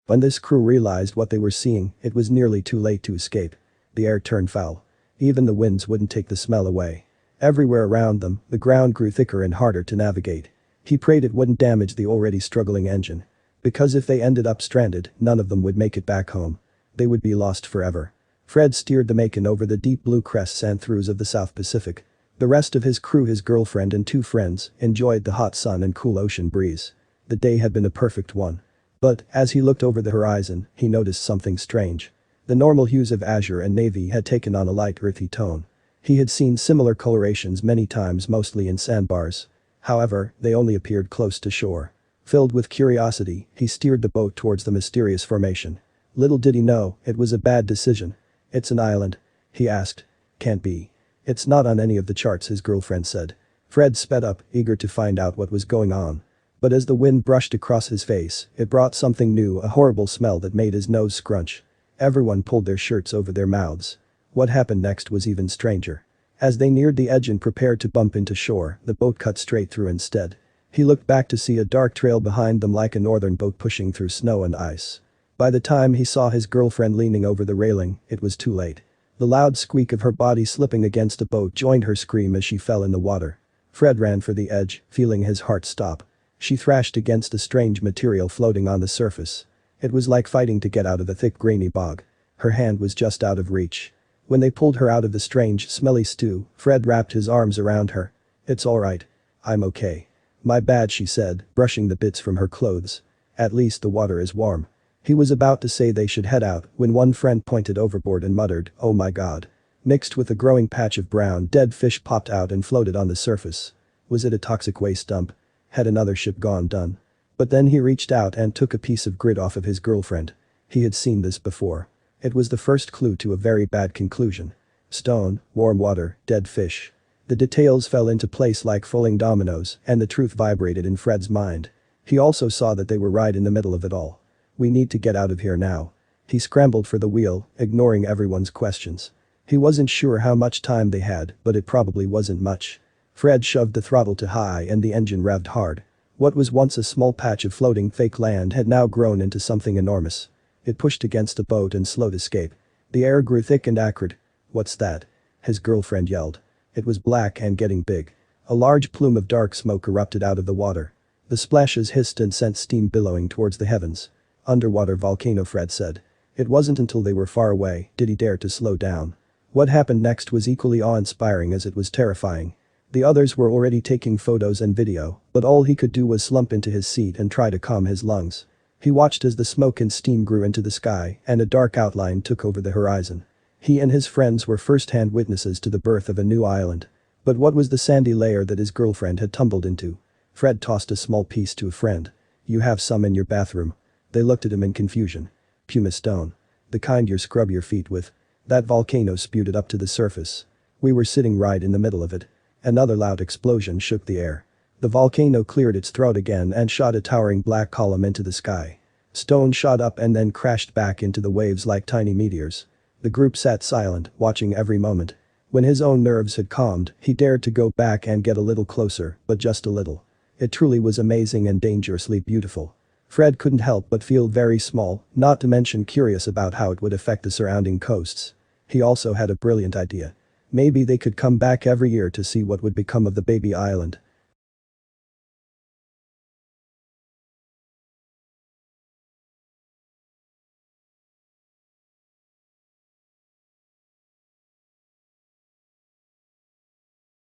When this crew realized what they were seeing, it was nearly too late to escape. The air turned foul. Even the winds wouldn't take the smell away. Everywhere around them, the ground grew thicker and harder to navigate. He prayed it wouldn't damage the already struggling engine. Because if they ended up stranded, none of them would make it back home. They would be lost forever. Fred steered the Macon over the deep blue crests and throughs of the South Pacific. The rest of his crew, his girlfriend and 2 friends, enjoyed the hot sun and cool ocean breeze. The day had been a perfect one. But, as he looked over the horizon, he noticed something strange. The normal hues of azure and navy had taken on a light earthy tone. He had seen similar colorations many times, mostly in sandbars. However, they only appeared close to shore. Filled with curiosity, he steered the boat towards the mysterious formation. Little did he know, it was a bad decision. "It's an island?" he asked. "Can't be. It's not on any of the charts," his girlfriend said. Fred sped up, eager to find out what was going on. But as the wind brushed across his face, it brought something new, a horrible smell that made his nose scrunch. Everyone pulled their shirts over their mouths. What happened next was even stranger. As they neared the edge and prepared to bump into shore, the boat cut straight through instead. He looked back to see a dark trail behind them, like a northern boat pushing through snow and ice. By the time he saw his girlfriend leaning over the railing, it was too late. The loud squeak of her body slipping against a boat joined her scream as she fell in the water. Fred ran for the edge, feeling his heart stop. She thrashed against a strange material floating on the surface. It was like fighting to get out of the thick grainy bog. Her hand was just out of reach. When they pulled her out of the strange, smelly stew, Fred wrapped his arms around her. "It's all right. I'm okay." "My bad," she said, brushing the bits from her clothes. "At least the water is warm." He was about to say they should head out when one friend pointed overboard and muttered, "Oh my God." Mixed with a growing patch of brown, dead fish popped out and floated on the surface. Was it a toxic waste dump? Had another ship gone done? But then he reached out and took a piece of grit off of his girlfriend. He had seen this before. It was the first clue to a very bad conclusion. Stone, warm water, dead fish. The details fell into place like falling dominoes, and the truth vibrated in Fred's mind. He also saw that they were right in the middle of it all. "We need to get out of here now." He scrambled for the wheel, ignoring everyone's questions. He wasn't sure how much time they had, but it probably wasn't much. Fred shoved the throttle to high and the engine revved hard. What was once a small patch of floating fake land had now grown into something enormous. It pushed against a boat and slowed escape. The air grew thick and acrid. "What's that?" his girlfriend yelled. It was black and getting big. A large plume of dark smoke erupted out of the water. The splashes hissed and sent steam billowing towards the heavens. "Underwater volcano," Fred said. It wasn't until they were far away did he dare to slow down. What happened next was equally awe-inspiring as it was terrifying. The others were already taking photos and video, but all he could do was slump into his seat and try to calm his lungs. He watched as the smoke and steam grew into the sky and a dark outline took over the horizon. He and his friends were first-hand witnesses to the birth of a new island. But what was the sandy layer that his girlfriend had tumbled into? Fred tossed a small piece to a friend. "You have some in your bathroom." They looked at him in confusion. "Pumice stone. The kind you scrub your feet with." That volcano spewed it up to the surface. We were sitting right in the middle of it. Another loud explosion shook the air. The volcano cleared its throat again and shot a towering black column into the sky. Stone shot up and then crashed back into the waves like tiny meteors. The group sat silent, watching every moment. When his own nerves had calmed, he dared to go back and get a little closer, but just a little. It truly was amazing and dangerously beautiful. Fred couldn't help but feel very small, not to mention curious about how it would affect the surrounding coasts. He also had a brilliant idea. Maybe they could come back every year to see what would become of the baby island.